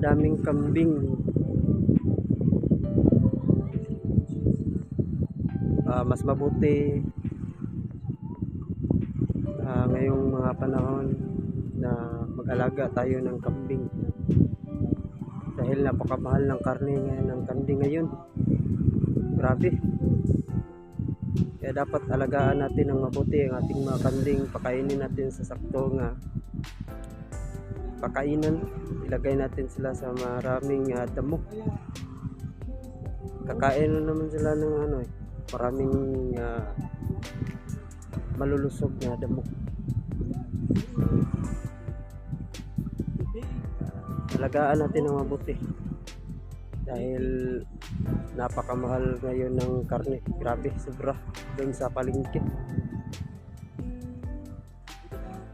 daming kambing. Mas mabuti ngayong mga panahon na mag-alaga tayo ng kambing, dahil napakamahal ng karne ng kambing ngayon. Grabe. Kaya dapat alagaan natin ng mabuti ang ating mga kambing. Pakainin natin sa sakto nga pakainan. Ilagay natin sila sa maraming damo. Kakain naman sila ng maraming malulusog na damo. Alagaan natin ng mabuti dahil napakamahal ngayon ng karne. Grabe, sobra doon sa palengke.